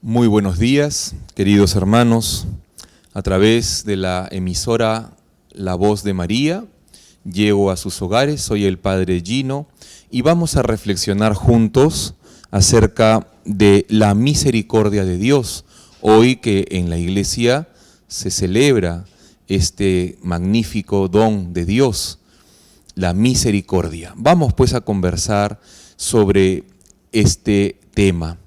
Muy buenos días, queridos hermanos. A través de la emisora La Voz de María, llego a sus hogares, soy el Padre Gino, y vamos a reflexionar juntos acerca de la misericordia de Dios. Hoy que en la iglesia se celebra este magnífico don de Dios, la misericordia. Vamos pues a conversar sobre este tema.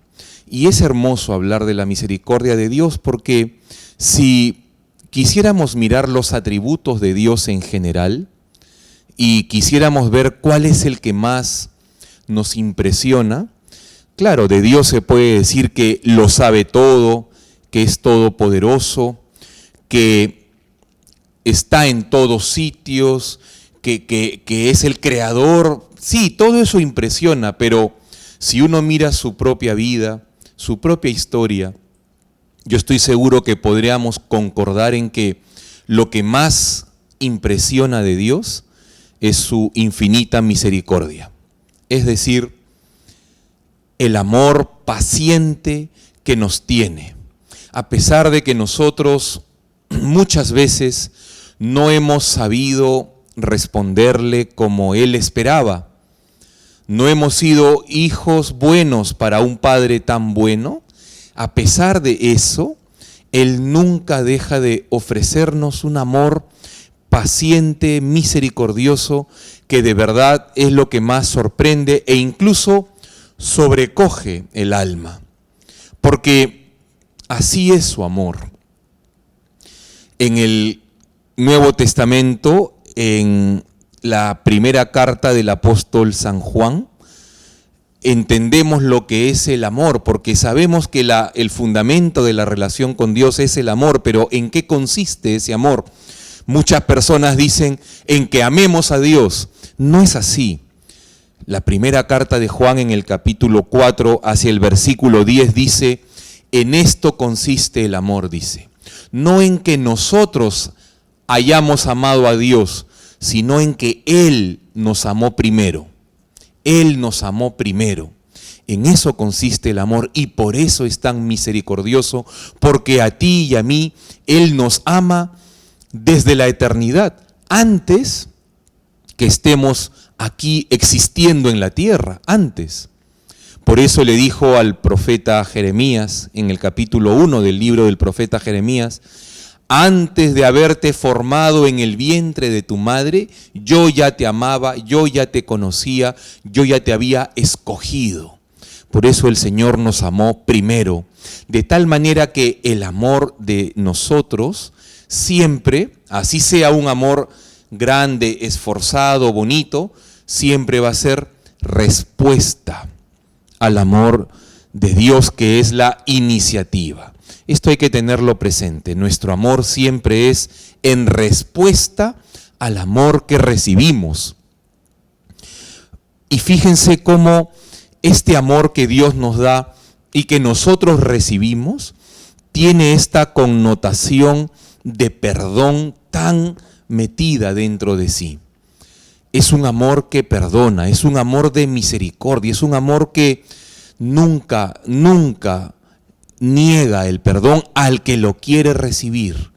Y es hermoso hablar de la misericordia de Dios porque si quisiéramos mirar los atributos de Dios en general y quisiéramos ver cuál es el que más nos impresiona, claro, de Dios se puede decir que lo sabe todo, que es todopoderoso, que está en todos sitios, que es el creador. Sí, todo eso impresiona, pero si uno mira su propia vida, su propia historia, yo estoy seguro que podríamos concordar en que lo que más impresiona de Dios es su infinita misericordia. Es decir, el amor paciente que nos tiene, a pesar de que nosotros muchas veces no hemos sabido responderle como Él esperaba. No hemos sido hijos buenos para un Padre tan bueno. A pesar de eso, Él nunca deja de ofrecernos un amor paciente, misericordioso, que de verdad es lo que más sorprende e incluso sobrecoge el alma. Porque así es su amor. En el Nuevo Testamento, en la primera carta del apóstol San Juan, entendemos lo que es el amor, porque sabemos que el fundamento de la relación con Dios es el amor, pero ¿en qué consiste ese amor? Muchas personas dicen en que amemos a Dios. No es así. La primera carta de Juan en el capítulo 4 hacia el versículo 10 dice, en esto consiste el amor, dice. No en que nosotros hayamos amado a Dios, sino en que Él nos amó primero. Él nos amó primero. En eso consiste el amor y por eso es tan misericordioso, porque a ti y a mí Él nos ama desde la eternidad, antes que estemos aquí existiendo en la tierra, antes. Por eso le dijo al profeta Jeremías, en el capítulo 1 del libro del profeta Jeremías, antes de haberte formado en el vientre de tu madre, yo ya te amaba, yo ya te conocía, yo ya te había escogido. Por eso el Señor nos amó primero, de tal manera que el amor de nosotros siempre, así sea un amor grande, esforzado, bonito, siempre va a ser respuesta al amor de Dios, que es la iniciativa. Esto hay que tenerlo presente. Nuestro amor siempre es en respuesta al amor que recibimos. Y fíjense cómo este amor que Dios nos da y que nosotros recibimos tiene esta connotación de perdón tan metida dentro de sí. Es un amor que perdona, es un amor de misericordia, es un amor que nunca niega el perdón al que lo quiere recibir.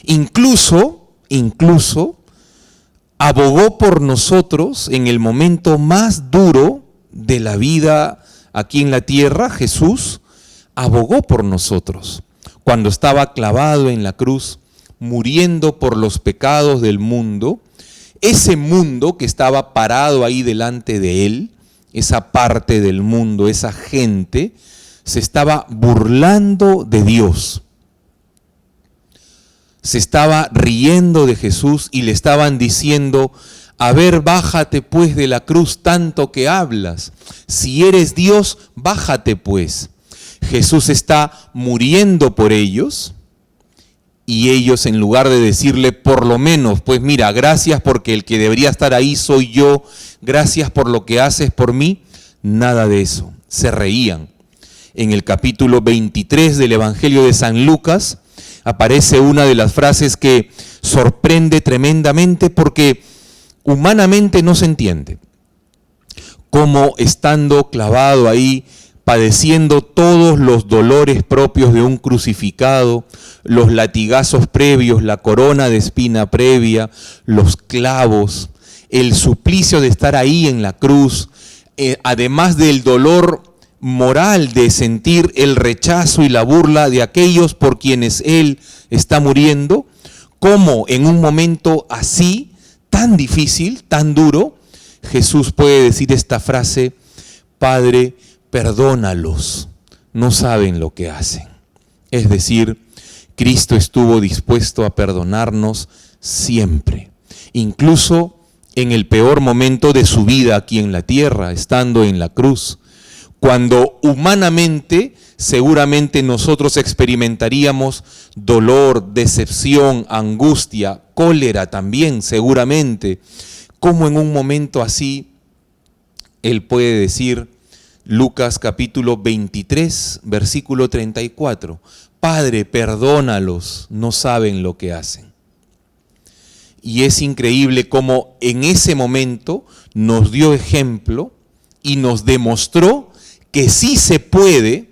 Incluso abogó por nosotros en el momento más duro de la vida aquí en la tierra. Jesús abogó por nosotros cuando estaba clavado en la cruz, muriendo por los pecados del mundo. Ese mundo que estaba parado ahí delante de él, esa parte del mundo, esa gente, se estaba burlando de Dios. Se estaba riendo de Jesús y le estaban diciendo, a ver, bájate pues de la cruz tanto que hablas. Si eres Dios, bájate pues. Jesús está muriendo por ellos y ellos, en lugar de decirle por lo menos, pues mira, gracias porque el que debería estar ahí soy yo, gracias por lo que haces por mí, nada de eso. Se reían. En el capítulo 23 del Evangelio de San Lucas aparece una de las frases que sorprende tremendamente porque humanamente no se entiende. Cómo estando clavado ahí padeciendo todos los dolores propios de un crucificado, los latigazos previos, la corona de espina previa, los clavos, el suplicio de estar ahí en la cruz, además del dolor moral de sentir el rechazo y la burla de aquellos por quienes Él está muriendo, cómo en un momento así, tan difícil, tan duro, Jesús puede decir esta frase: Padre, perdónalos, no saben lo que hacen. Es decir, Cristo estuvo dispuesto a perdonarnos siempre, incluso en el peor momento de su vida aquí en la tierra, estando en la cruz, cuando humanamente seguramente nosotros experimentaríamos dolor, decepción, angustia, cólera también seguramente. Como en un momento así Él puede decir, Lucas capítulo 23, versículo 34, Padre, perdónalos, no saben lo que hacen. Y es increíble cómo en ese momento nos dio ejemplo y nos demostró que sí se puede,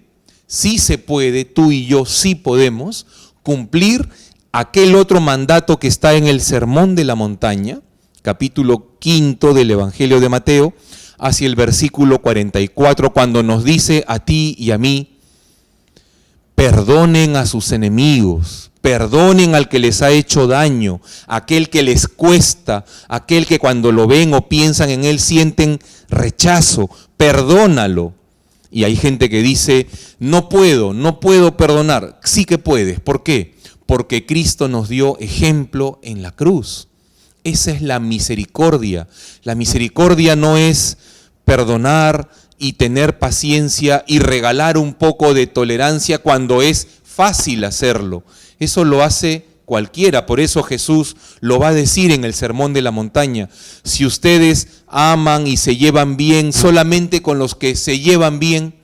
tú y yo sí podemos cumplir aquel otro mandato que está en el Sermón de la Montaña, capítulo 5 del Evangelio de Mateo, hacia el versículo 44, cuando nos dice a ti y a mí, perdonen a sus enemigos, perdonen al que les ha hecho daño, aquel que les cuesta, aquel que cuando lo ven o piensan en él sienten rechazo, perdónalo. Y hay gente que dice, no puedo perdonar. Sí que puedes. ¿Por qué? Porque Cristo nos dio ejemplo en la cruz. Esa es la misericordia. La misericordia no es perdonar y tener paciencia y regalar un poco de tolerancia cuando es fácil hacerlo. Eso lo hace cualquiera. Por eso Jesús lo va a decir en el Sermón de la Montaña. Si ustedes aman y se llevan bien solamente con los que se llevan bien,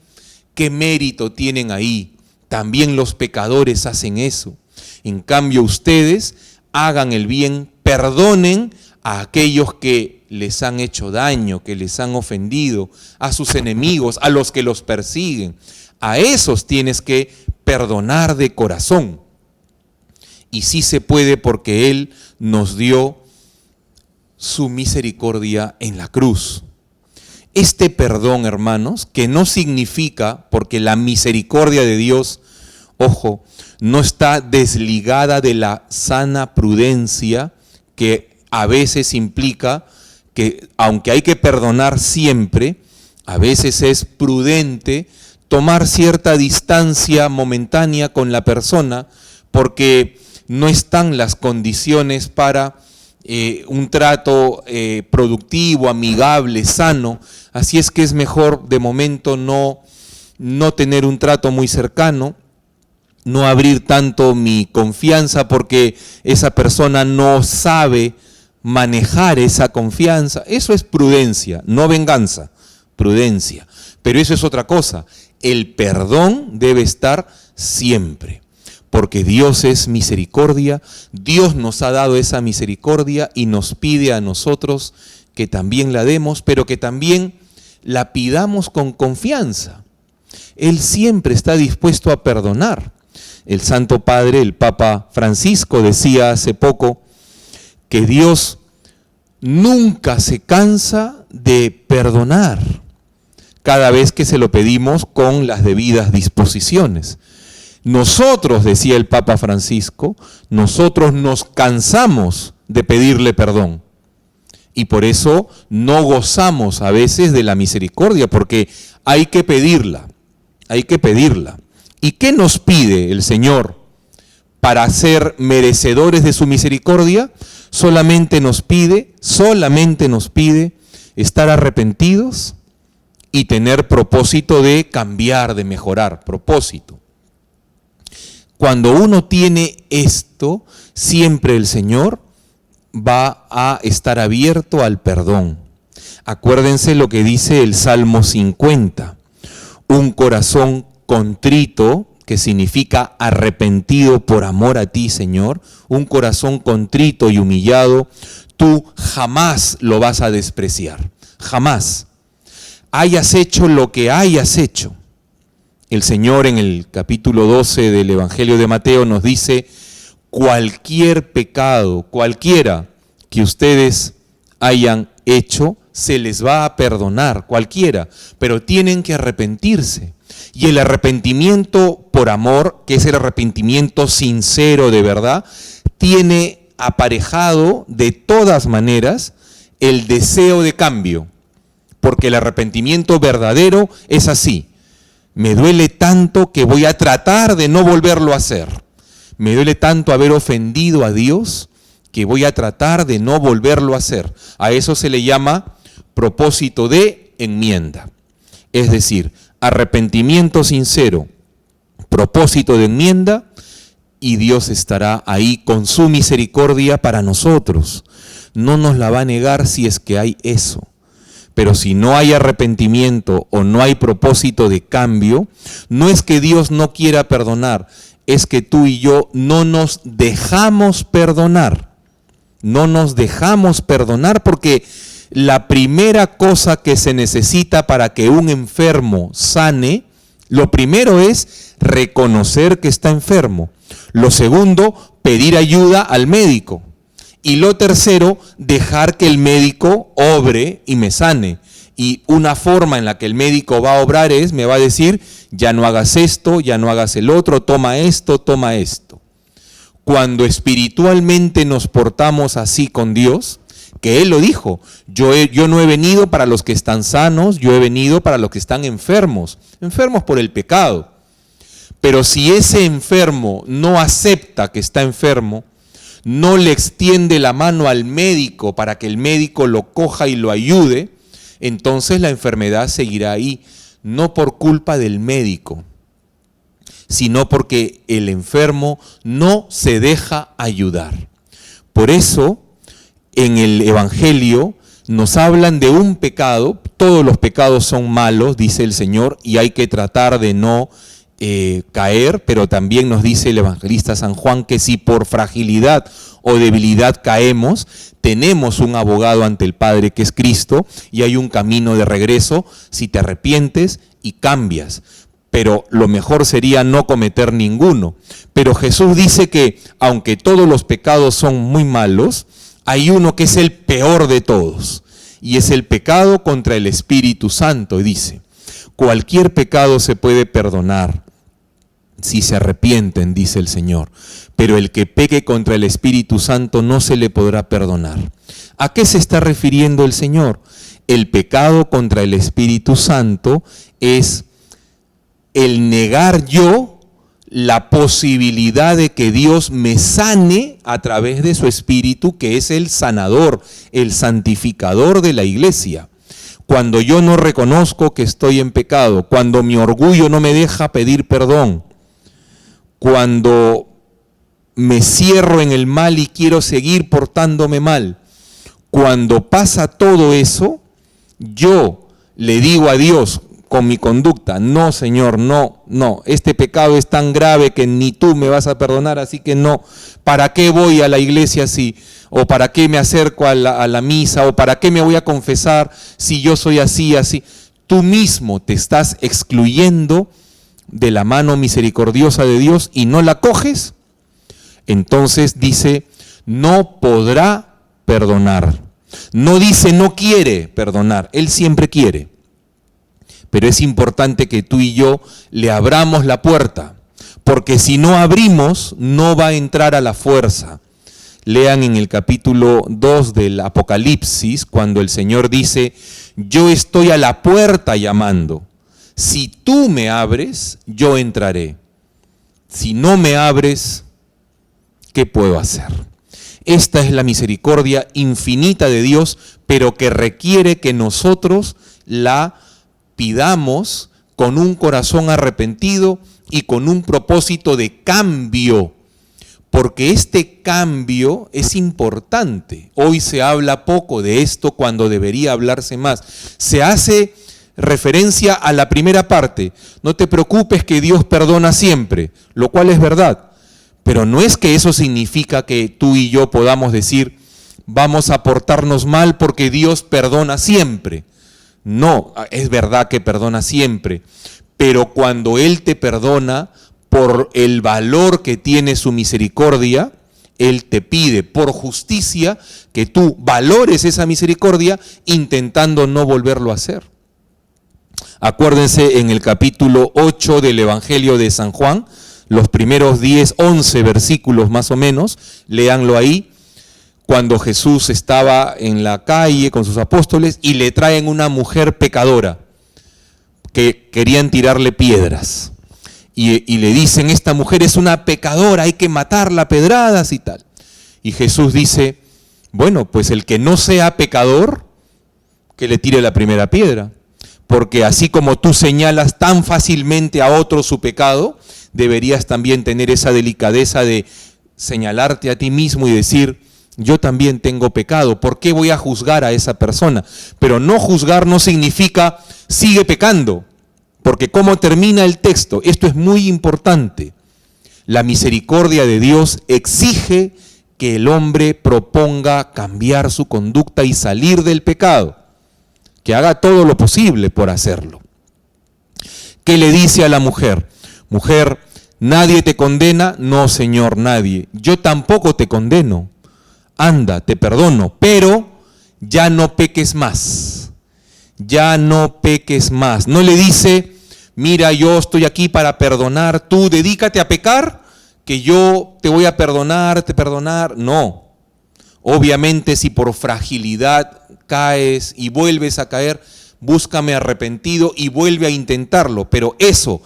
¿qué mérito tienen ahí? También los pecadores hacen eso. En cambio, ustedes hagan el bien, perdonen a aquellos que les han hecho daño, que les han ofendido, a sus enemigos, a los que los persiguen. A esos tienes que perdonar de corazón. Y sí se puede porque Él nos dio su misericordia en la cruz. Este perdón, hermanos, que no significa, porque la misericordia de Dios, ojo, no está desligada de la sana prudencia que a veces implica que, aunque hay que perdonar siempre, a veces es prudente tomar cierta distancia momentánea con la persona porque no están las condiciones para un trato productivo, amigable, sano. Así es que es mejor de momento no tener un trato muy cercano, no abrir tanto mi confianza porque esa persona no sabe manejar esa confianza. Eso es prudencia, no venganza, prudencia. Pero eso es otra cosa. El perdón debe estar siempre. Porque Dios es misericordia, Dios nos ha dado esa misericordia y nos pide a nosotros que también la demos, pero que también la pidamos con confianza. Él siempre está dispuesto a perdonar. El Santo Padre, el Papa Francisco, decía hace poco que Dios nunca se cansa de perdonar cada vez que se lo pedimos con las debidas disposiciones. Nosotros, decía el Papa Francisco, nosotros nos cansamos de pedirle perdón. Y por eso no gozamos a veces de la misericordia, porque hay que pedirla, hay que pedirla. ¿Y qué nos pide el Señor para ser merecedores de su misericordia? Solamente nos pide estar arrepentidos y tener propósito de cambiar, de mejorar, propósito. Cuando uno tiene esto, siempre el Señor va a estar abierto al perdón. Acuérdense lo que dice el Salmo 50. Un corazón contrito, que significa arrepentido por amor a ti, Señor. Un corazón contrito y humillado, tú jamás lo vas a despreciar. Jamás. Hayas hecho lo que hayas hecho. El Señor en el capítulo 12 del Evangelio de Mateo nos dice: cualquier pecado, cualquiera que ustedes hayan hecho, se les va a perdonar, cualquiera, pero tienen que arrepentirse. Y el arrepentimiento por amor, que es el arrepentimiento sincero de verdad, tiene aparejado de todas maneras el deseo de cambio, porque el arrepentimiento verdadero es así: me duele tanto que voy a tratar de no volverlo a hacer. Me duele tanto haber ofendido a Dios que voy a tratar de no volverlo a hacer. A eso se le llama propósito de enmienda. Es decir, arrepentimiento sincero, propósito de enmienda, y Dios estará ahí con su misericordia para nosotros. No nos la va a negar si es que hay eso. Pero si no hay arrepentimiento o no hay propósito de cambio, no es que Dios no quiera perdonar, es que tú y yo no nos dejamos perdonar. No nos dejamos perdonar porque la primera cosa que se necesita para que un enfermo sane, lo primero es reconocer que está enfermo. Lo segundo, pedir ayuda al médico. Y lo tercero, dejar que el médico obre y me sane. Y una forma en la que el médico va a obrar es, me va a decir: ya no hagas esto, ya no hagas el otro, toma esto, toma esto. Cuando espiritualmente nos portamos así con Dios, que Él lo dijo: yo no he venido para los que están sanos, yo he venido para los que están enfermos por el pecado. Pero si ese enfermo no acepta que está enfermo, no le extiende la mano al médico para que el médico lo coja y lo ayude, entonces la enfermedad seguirá ahí, no por culpa del médico, sino porque el enfermo no se deja ayudar. Por eso, en el Evangelio nos hablan de un pecado. Todos los pecados son malos, dice el Señor, y hay que tratar de no caer, pero también nos dice el evangelista San Juan que si por fragilidad o debilidad caemos, tenemos un abogado ante el Padre que es Cristo, y hay un camino de regreso si te arrepientes y cambias. Pero lo mejor sería no cometer ninguno. Pero Jesús dice que aunque todos los pecados son muy malos, hay uno que es el peor de todos, y es el pecado contra el Espíritu Santo. Y dice: cualquier pecado se puede perdonar si se arrepienten, dice el Señor, pero el que peque contra el Espíritu Santo no se le podrá perdonar. ¿A qué se está refiriendo el Señor? El pecado contra el Espíritu Santo es el negar yo la posibilidad de que Dios me sane a través de su Espíritu, que es el sanador, el santificador de la iglesia. Cuando yo no reconozco que estoy en pecado, cuando mi orgullo no me deja pedir perdón, cuando me cierro en el mal y quiero seguir portándome mal, cuando pasa todo eso, yo le digo a Dios con mi conducta: no, Señor, no, este pecado es tan grave que ni tú me vas a perdonar, así que no. ¿Para qué voy a la iglesia así? ¿O para qué me acerco a la misa? ¿O para qué me voy a confesar si yo soy así, así? Tú mismo te estás excluyendo de la mano misericordiosa de Dios y no la coges. Entonces dice: no podrá perdonar. No dice no quiere perdonar, Él siempre quiere. Pero es importante que tú y yo le abramos la puerta, porque si no abrimos, no va a entrar a la fuerza. Lean en el capítulo 2 del Apocalipsis, cuando el Señor dice: yo estoy a la puerta llamando. Si tú me abres, yo entraré. Si no me abres, ¿qué puedo hacer? Esta es la misericordia infinita de Dios, pero que requiere que nosotros la pidamos con un corazón arrepentido y con un propósito de cambio, porque este cambio es importante. Hoy se habla poco de esto cuando debería hablarse más. Se hace referencia a la primera parte: no te preocupes que Dios perdona siempre, lo cual es verdad, pero no es que eso significa que tú y yo podamos decir: vamos a portarnos mal porque Dios perdona siempre. No, es verdad que perdona siempre, pero cuando Él te perdona, por el valor que tiene su misericordia, Él te pide por justicia que tú valores esa misericordia intentando no volverlo a hacer. Acuérdense en el capítulo 8 del Evangelio de San Juan, los primeros 10, 11 versículos más o menos, léanlo ahí, cuando Jesús estaba en la calle con sus apóstoles y le traen una mujer pecadora que querían tirarle piedras. Y le dicen, esta mujer es una pecadora, hay que matarla a pedradas y tal. Y Jesús dice, bueno, pues el que no sea pecador, que le tire la primera piedra. Porque así como tú señalas tan fácilmente a otro su pecado, deberías también tener esa delicadeza de señalarte a ti mismo y decir, yo también tengo pecado, ¿por qué voy a juzgar a esa persona? Pero no juzgar no significa sigue pecando. Porque ¿cómo termina el texto? Esto es muy importante. La misericordia de Dios exige que el hombre proponga cambiar su conducta y salir del pecado. Que haga todo lo posible por hacerlo. ¿Qué le dice a la mujer? Mujer, ¿nadie te condena? No, Señor, nadie. Yo tampoco te condeno. Anda, te perdono, pero ya no peques más. Ya no peques más. No le dice, mira, yo estoy aquí para perdonar, tú dedícate a pecar, que yo te voy a perdonar, No. Obviamente si por fragilidad caes y vuelves a caer, búscame arrepentido y vuelve a intentarlo. Pero eso,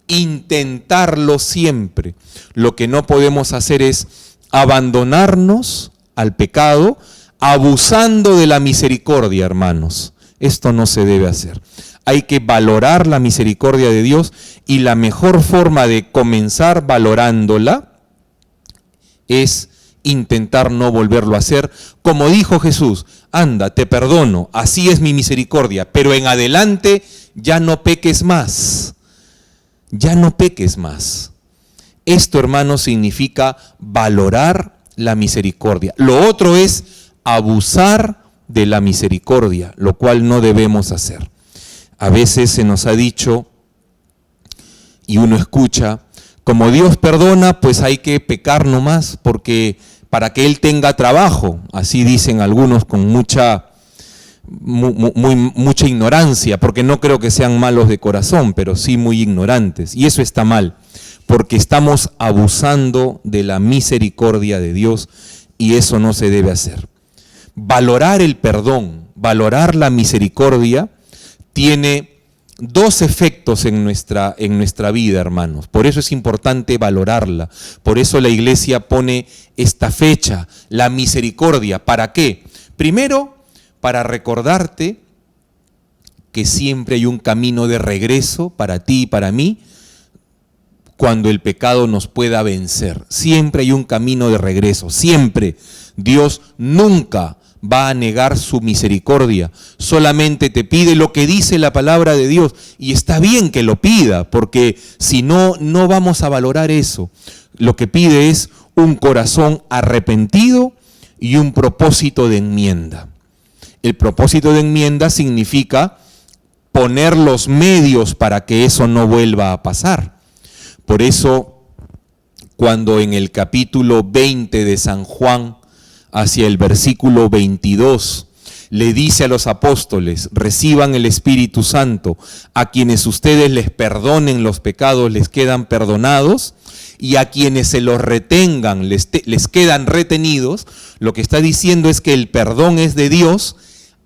intentarlo siempre. Lo que no podemos hacer es abandonarnos al pecado, abusando de la misericordia, hermanos. Esto no se debe hacer. Hay que valorar la misericordia de Dios y la mejor forma de comenzar valorándola es intentar no volverlo a hacer. Como dijo Jesús, anda, te perdono, así es mi misericordia, pero en adelante ya no peques más. Ya no peques más. Esto, hermanos, significa valorar la misericordia. Lo otro es abusar de la misericordia, lo cual no debemos hacer. A veces se nos ha dicho, y uno escucha, como Dios perdona, pues hay que pecar nomás, porque para que Él tenga trabajo, así dicen algunos con mucha ignorancia, porque no creo que sean malos de corazón, pero sí muy ignorantes, y eso está mal, porque estamos abusando de la misericordia de Dios, y eso no se debe hacer. Valorar el perdón, valorar la misericordia, tiene dos efectos en nuestra vida, hermanos. Por eso es importante valorarla. Por eso la iglesia pone esta fecha, la misericordia. ¿Para qué? Primero, para recordarte que siempre hay un camino de regreso para ti y para mí cuando el pecado nos pueda vencer. Siempre hay un camino de regreso, siempre. Dios nunca va a negar su misericordia, solamente te pide lo que dice la palabra de Dios, y está bien que lo pida, porque si no, no vamos a valorar eso. Lo que pide es un corazón arrepentido y un propósito de enmienda. El propósito de enmienda significa poner los medios para que eso no vuelva a pasar. Por eso, cuando en el capítulo 20 de San Juan, hacia el versículo 22, le dice a los apóstoles, reciban el Espíritu Santo, a quienes ustedes les perdonen los pecados les quedan perdonados, y a quienes se los retengan les quedan retenidos. Lo que está diciendo es que el perdón es de Dios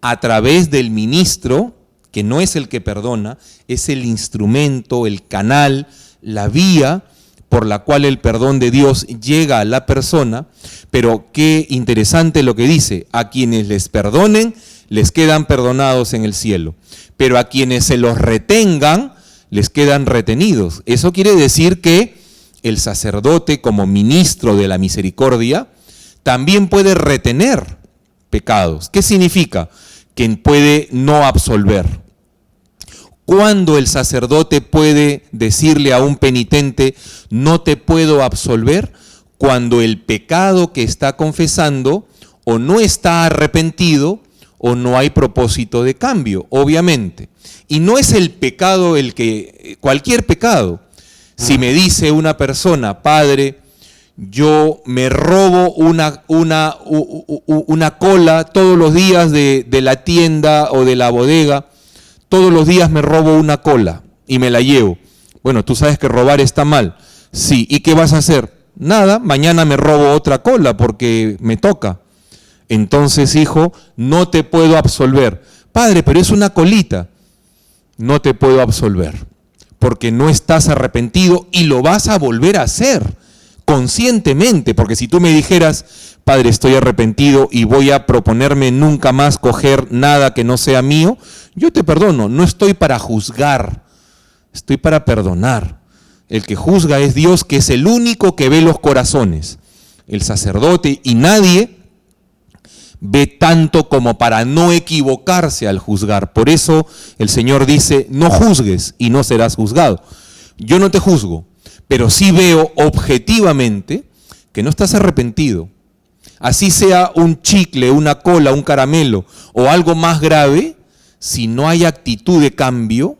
a través del ministro, que no es el que perdona, es el instrumento, el canal, la vía por la cual el perdón de Dios llega a la persona. Pero qué interesante lo que dice, a quienes les perdonen, les quedan perdonados en el cielo, pero a quienes se los retengan, les quedan retenidos. Eso quiere decir que el sacerdote, como ministro de la misericordia, también puede retener pecados. ¿Qué significa? Que puede no absolver. ¿Cuándo el sacerdote puede decirle a un penitente, no te puedo absolver? Cuando el pecado que está confesando o no está arrepentido o no hay propósito de cambio, obviamente. Y no es el pecado cualquier pecado. Si me dice una persona, padre, yo me robo una cola todos los días de la tienda o de la bodega, todos los días me robo una cola y me la llevo. Bueno, tú sabes que robar está mal. Sí, ¿y qué vas a hacer? Nada, mañana me robo otra cola porque me toca. Entonces, hijo, no te puedo absolver. Padre, pero es una colita. No te puedo absolver porque no estás arrepentido y lo vas a volver a hacer conscientemente. Porque si tú me dijeras, padre, estoy arrepentido y voy a proponerme nunca más coger nada que no sea mío, yo te perdono. No estoy para juzgar, estoy para perdonar. El que juzga es Dios, que es el único que ve los corazones. El sacerdote y nadie ve tanto como para no equivocarse al juzgar. Por eso el Señor dice, no juzgues y no serás juzgado. Yo no te juzgo, pero sí veo objetivamente que no estás arrepentido. Así sea un chicle, una cola, un caramelo o algo más grave, si no hay actitud de cambio,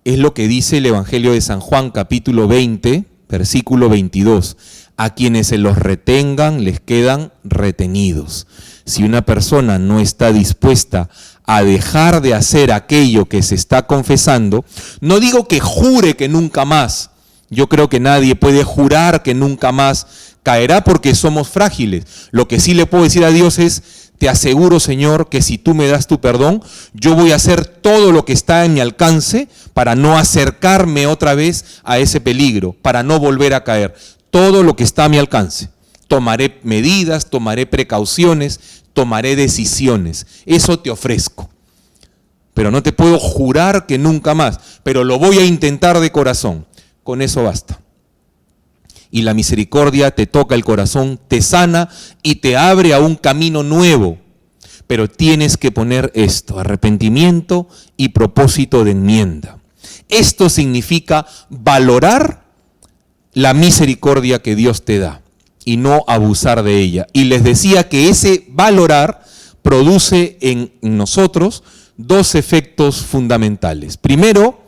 es lo que dice el Evangelio de San Juan, capítulo 20, versículo 22. A quienes se los retengan les quedan retenidos. Si una persona no está dispuesta a dejar de hacer aquello que se está confesando, no digo que jure que nunca más. Yo creo que nadie puede jurar que nunca más caerá porque somos frágiles. Lo que sí le puedo decir a Dios es, te aseguro, Señor, que si tú me das tu perdón, yo voy a hacer todo lo que está en mi alcance para no acercarme otra vez a ese peligro, para no volver a caer. Todo lo que está a mi alcance. Tomaré medidas, tomaré precauciones, tomaré decisiones. Eso te ofrezco. Pero no te puedo jurar que nunca más, pero lo voy a intentar de corazón. Con eso basta. Y la misericordia te toca el corazón, te sana y te abre a un camino nuevo. Pero tienes que poner esto, arrepentimiento y propósito de enmienda. Esto significa valorar la misericordia que Dios te da y no abusar de ella. Y les decía que ese valorar produce en nosotros dos efectos fundamentales. Primero,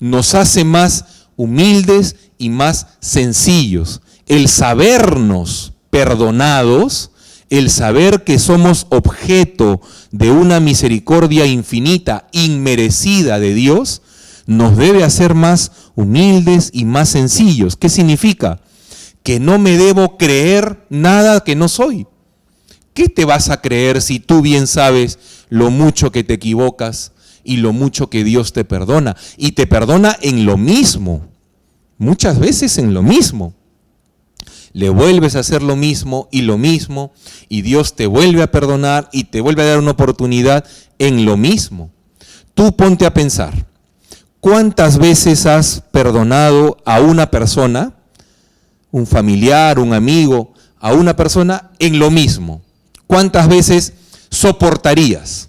nos hace más humildes y más sencillos. El sabernos perdonados, el saber que somos objeto de una misericordia infinita, inmerecida de Dios, nos debe hacer más humildes y más sencillos. ¿Qué significa? Que no me debo creer nada que no soy. ¿Qué te vas a creer si tú bien sabes lo mucho que te equivocas y lo mucho que Dios te perdona? Y te perdona en lo mismo, muchas veces en lo mismo. Le vuelves a hacer lo mismo, y Dios te vuelve a perdonar y te vuelve a dar una oportunidad en lo mismo. Tú ponte a pensar, ¿cuántas veces has perdonado a una persona, un familiar, un amigo, a una persona en lo mismo? ¿Cuántas veces soportarías?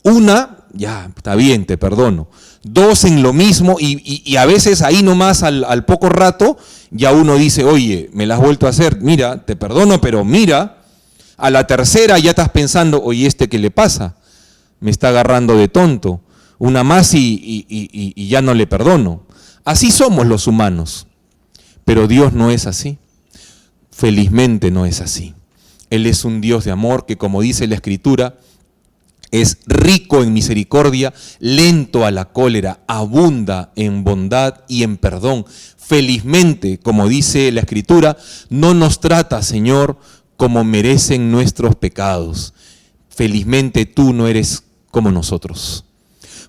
Una, ya, está bien, te perdono. Dos, en lo mismo, y a veces ahí nomás al poco rato, ya uno dice, oye, me la has vuelto a hacer, mira, te perdono, pero mira, a la tercera ya estás pensando, oye, ¿qué le pasa? Me está agarrando de tonto. Una más y ya no le perdono. Así somos los humanos, pero Dios no es así. Felizmente no es así. Él es un Dios de amor que, como dice la Escritura, es rico en misericordia, lento a la cólera, abunda en bondad y en perdón. Felizmente, como dice la Escritura, no nos trata, Señor, como merecen nuestros pecados. Felizmente tú no eres como nosotros.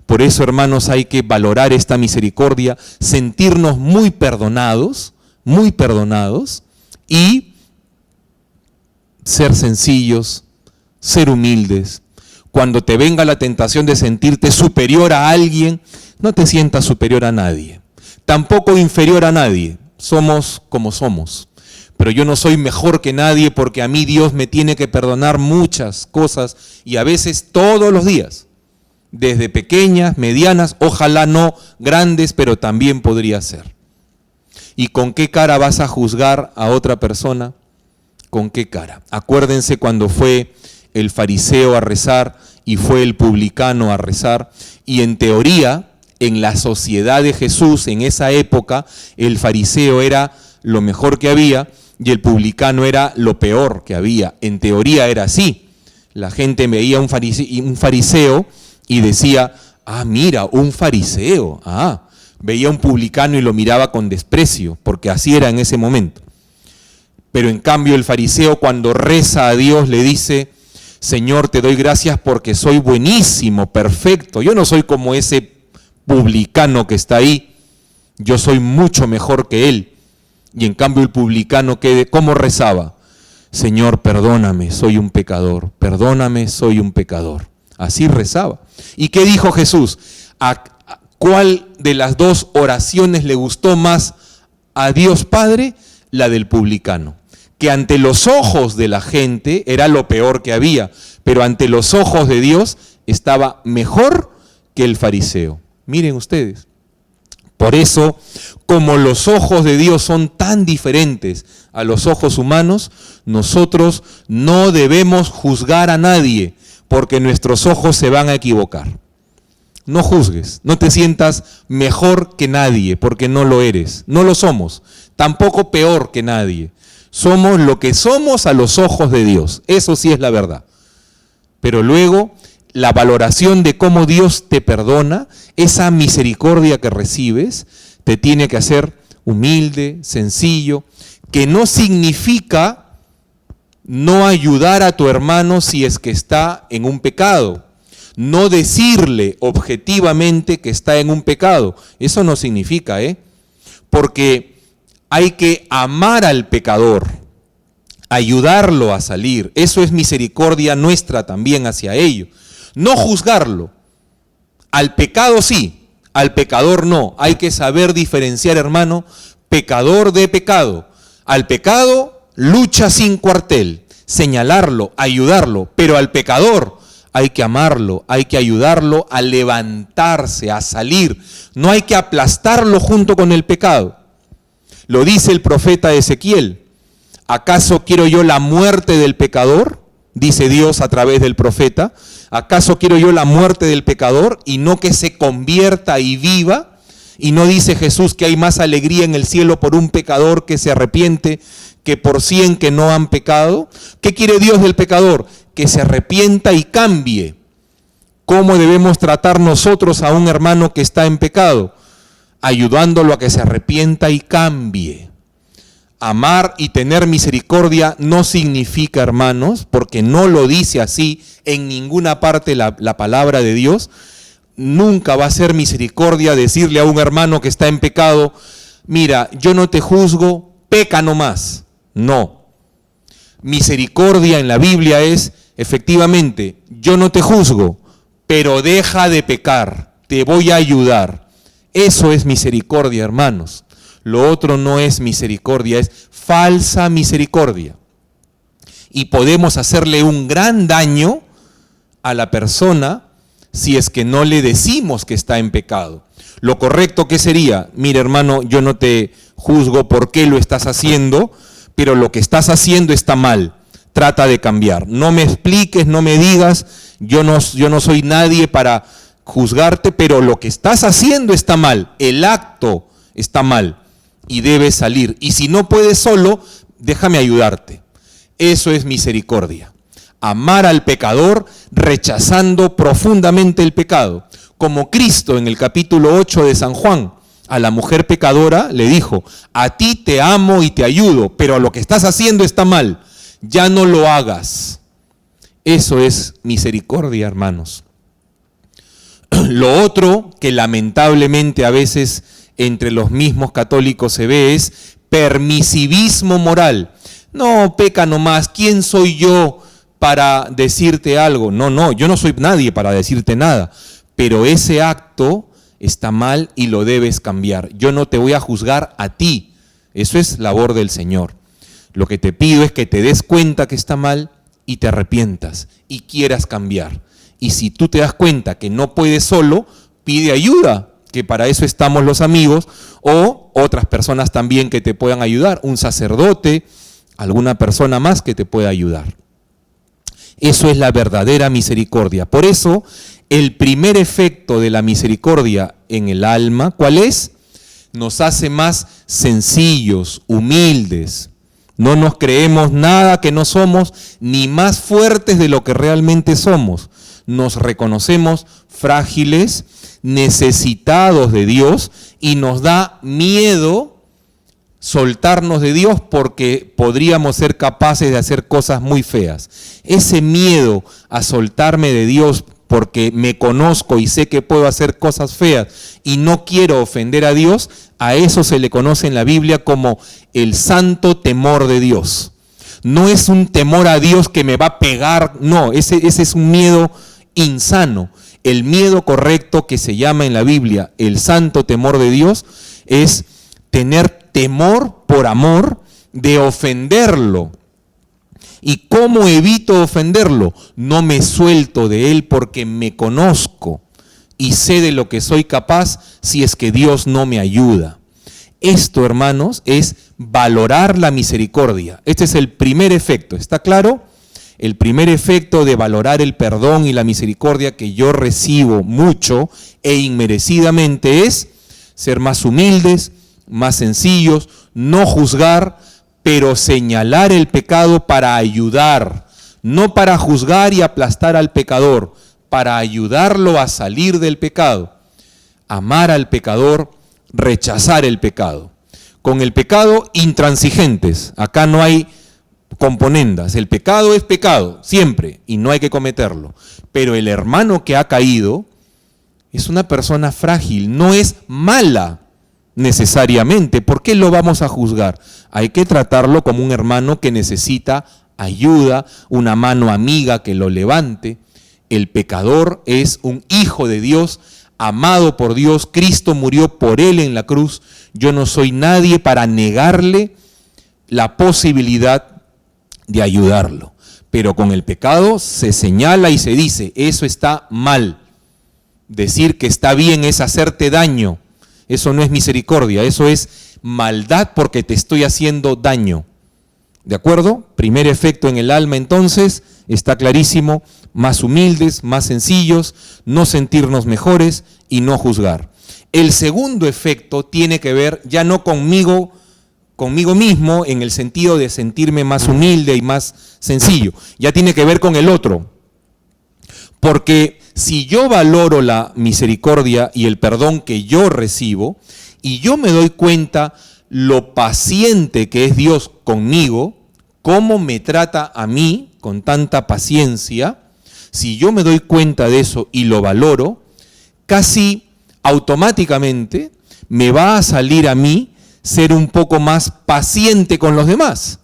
Por eso, hermanos, hay que valorar esta misericordia, sentirnos muy perdonados y ser sencillos, ser humildes. Cuando te venga la tentación de sentirte superior a alguien, no te sientas superior a nadie, tampoco inferior a nadie. Somos como somos. Pero yo no soy mejor que nadie porque a mí Dios me tiene que perdonar muchas cosas y a veces todos los días. Desde pequeñas, medianas, ojalá no grandes, pero también podría ser. ¿Y con qué cara vas a juzgar a otra persona? ¿Con qué cara? Acuérdense cuando fue el fariseo a rezar y fue el publicano a rezar. Y en teoría, en la sociedad de Jesús, en esa época, el fariseo era lo mejor que había y el publicano era lo peor que había. En teoría era así. La gente veía un fariseo y decía, ah, mira, un fariseo. Ah, veía un publicano y lo miraba con desprecio, porque así era en ese momento. Pero en cambio el fariseo, cuando reza a Dios, le dice, Señor, te doy gracias porque soy buenísimo, perfecto. Yo no soy como ese publicano que está ahí. Yo soy mucho mejor que él. Y en cambio el publicano, ¿cómo rezaba? Señor, perdóname, soy un pecador. Perdóname, soy un pecador. Así rezaba. ¿Y qué dijo Jesús? ¿A cuál de las dos oraciones le gustó más a Dios Padre? La del publicano, que ante los ojos de la gente era lo peor que había, pero ante los ojos de Dios estaba mejor que el fariseo. Miren ustedes. Por eso, como los ojos de Dios son tan diferentes a los ojos humanos, nosotros no debemos juzgar a nadie, porque nuestros ojos se van a equivocar. No juzgues, no te sientas mejor que nadie, porque no lo eres, no lo somos, tampoco peor que nadie. Somos lo que somos a los ojos de Dios, eso sí es la verdad. Pero luego, la valoración de cómo Dios te perdona, esa misericordia que recibes, te tiene que hacer humilde, sencillo, que no significa no ayudar a tu hermano si es que está en un pecado. No decirle objetivamente que está en un pecado. Eso no significa, porque hay que amar al pecador, ayudarlo a salir. Eso es misericordia nuestra también hacia ello. No juzgarlo. Al pecado sí, al pecador no. Hay que saber diferenciar, hermano, pecador de pecado. Al pecado, lucha sin cuartel, señalarlo, ayudarlo, pero al pecador hay que amarlo, hay que ayudarlo a levantarse, a salir. No hay que aplastarlo junto con el pecado. Lo dice el profeta Ezequiel. ¿Acaso quiero yo la muerte del pecador? Dice Dios a través del profeta. ¿Acaso quiero yo la muerte del pecador y no que se convierta y viva? Y no dice Jesús que hay más alegría en el cielo por un pecador que se arrepiente que por 100 que no han pecado. ¿Qué quiere Dios del pecador? Que se arrepienta y cambie. ¿Cómo debemos tratar nosotros a un hermano que está en pecado? Ayudándolo a que se arrepienta y cambie. Amar y tener misericordia no significa, hermanos, porque no lo dice así en ninguna parte la palabra de Dios. Nunca va a ser misericordia decirle a un hermano que está en pecado, mira, yo no te juzgo, peca nomás. No. Misericordia en la Biblia es, efectivamente, yo no te juzgo, pero deja de pecar, te voy a ayudar. Eso es misericordia, hermanos. Lo otro no es misericordia, es falsa misericordia. Y podemos hacerle un gran daño a la persona si es que no le decimos que está en pecado. Lo correcto, ¿qué sería? Mira, hermano, yo no te juzgo por qué lo estás haciendo, pero lo que estás haciendo está mal. Trata de cambiar. No me expliques, no me digas, yo no soy nadie para juzgarte, pero lo que estás haciendo está mal. El acto está mal y debes salir. Y si no puedes solo, déjame ayudarte. Eso es misericordia. Amar al pecador rechazando profundamente el pecado. Como Cristo en el capítulo 8 de San Juan, a la mujer pecadora le dijo, a ti te amo y te ayudo, pero lo que estás haciendo está mal, ya no lo hagas. Eso es misericordia, hermanos. Lo otro que lamentablemente a veces entre los mismos católicos se ve es permisivismo moral. No, peca nomás, ¿quién soy yo para decirte algo? No, yo no soy nadie para decirte nada, pero ese acto está mal y lo debes cambiar. Yo no te voy a juzgar a ti, eso es labor del Señor. Lo que te pido es que te des cuenta que está mal y te arrepientas y quieras cambiar. Y si tú te das cuenta que no puedes solo, pide ayuda, que para eso estamos los amigos, o otras personas también que te puedan ayudar, un sacerdote, alguna persona más que te pueda ayudar. Eso es la verdadera misericordia. Por eso, el primer efecto de la misericordia en el alma, ¿cuál es? Nos hace más sencillos, humildes. No nos creemos nada que no somos, ni más fuertes de lo que realmente somos. Nos reconocemos frágiles, necesitados de Dios, y nos da miedo soltarnos de Dios porque podríamos ser capaces de hacer cosas muy feas. Ese miedo a soltarme de Dios porque me conozco y sé que puedo hacer cosas feas y no quiero ofender a Dios, a eso se le conoce en la Biblia como el santo temor de Dios. No es un temor a Dios que me va a pegar, no, ese es un miedo insano. El miedo correcto que se llama en la Biblia el santo temor de Dios es tener temor por amor de ofenderlo. ¿Y cómo evito ofenderlo? No me suelto de él porque me conozco y sé de lo que soy capaz si es que Dios no me ayuda. Esto, hermanos, es valorar la misericordia. Este es el primer efecto, ¿está claro? El primer efecto de valorar el perdón y la misericordia que yo recibo mucho e inmerecidamente es ser más humildes, más sencillos, no juzgar, pero señalar el pecado para ayudar, no para juzgar y aplastar al pecador, para ayudarlo a salir del pecado. Amar al pecador, rechazar el pecado. Con el pecado intransigentes, acá no hay componendas, el pecado es pecado, siempre, y no hay que cometerlo. Pero el hermano que ha caído es una persona frágil, no es mala necesariamente. ¿Por qué lo vamos a juzgar? Hay que tratarlo como un hermano que necesita ayuda, una mano amiga que lo levante. El pecador es un hijo de Dios, amado por Dios. Cristo murió por él en la cruz. Yo no soy nadie para negarle la posibilidad de ayudarlo. Pero con el pecado se señala y se dice, eso está mal. Decir que está bien es hacerte daño. Eso no es misericordia, eso es maldad porque te estoy haciendo daño. ¿De acuerdo? Primer efecto en el alma entonces, está clarísimo, más humildes, más sencillos, no sentirnos mejores y no juzgar. El segundo efecto tiene que ver ya no conmigo mismo en el sentido de sentirme más humilde y más sencillo, ya tiene que ver con el otro. Porque si yo valoro la misericordia y el perdón que yo recibo, y yo me doy cuenta lo paciente que es Dios conmigo, cómo me trata a mí con tanta paciencia, si yo me doy cuenta de eso y lo valoro, casi automáticamente me va a salir a mí ser un poco más paciente con los demás.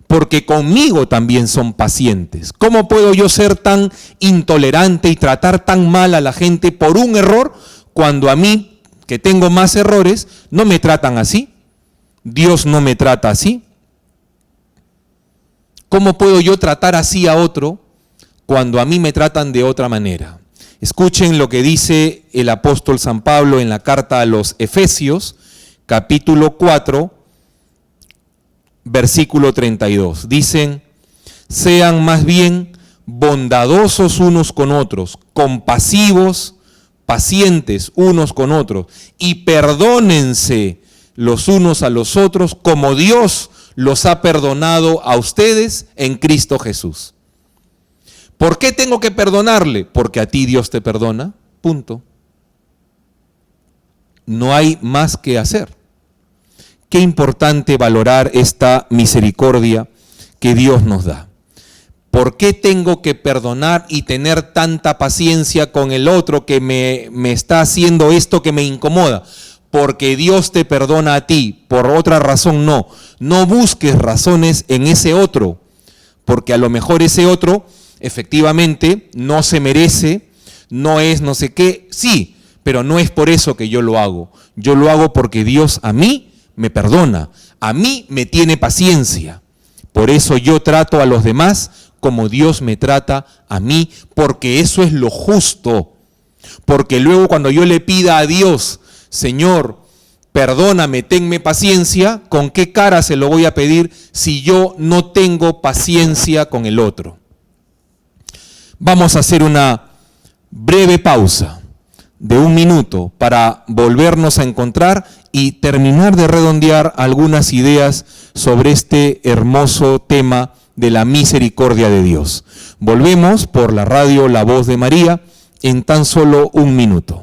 Porque conmigo también son pacientes. ¿Cómo puedo yo ser tan intolerante y tratar tan mal a la gente por un error cuando a mí, que tengo más errores, no me tratan así? Dios no me trata así. ¿Cómo puedo yo tratar así a otro cuando a mí me tratan de otra manera? Escuchen lo que dice el apóstol San Pablo en la carta a los Efesios, capítulo 4, versículo 32. Dicen, sean más bien bondadosos unos con otros, compasivos, pacientes unos con otros, y perdónense los unos a los otros como Dios los ha perdonado a ustedes en Cristo Jesús. ¿Por qué tengo que perdonarle? Porque a ti Dios te perdona, punto. No hay más que hacer. Qué importante valorar esta misericordia que Dios nos da. ¿Por qué tengo que perdonar y tener tanta paciencia con el otro que me está haciendo esto que me incomoda? Porque Dios te perdona a ti, por otra razón no. No busques razones en ese otro, porque a lo mejor ese otro efectivamente no se merece, no es no sé qué, sí, pero no es por eso que yo lo hago. Yo lo hago porque Dios a mí me perdona, a mí me tiene paciencia. Por eso yo trato a los demás como Dios me trata a mí, porque eso es lo justo. Porque luego cuando yo le pida a Dios, Señor, perdóname, tenme paciencia, ¿con qué cara se lo voy a pedir si yo no tengo paciencia con el otro? Vamos a hacer una breve pausa de 1 minuto para volvernos a encontrar y terminar de redondear algunas ideas sobre este hermoso tema de la misericordia de Dios. Volvemos por la radio La Voz de María en tan solo 1 minuto.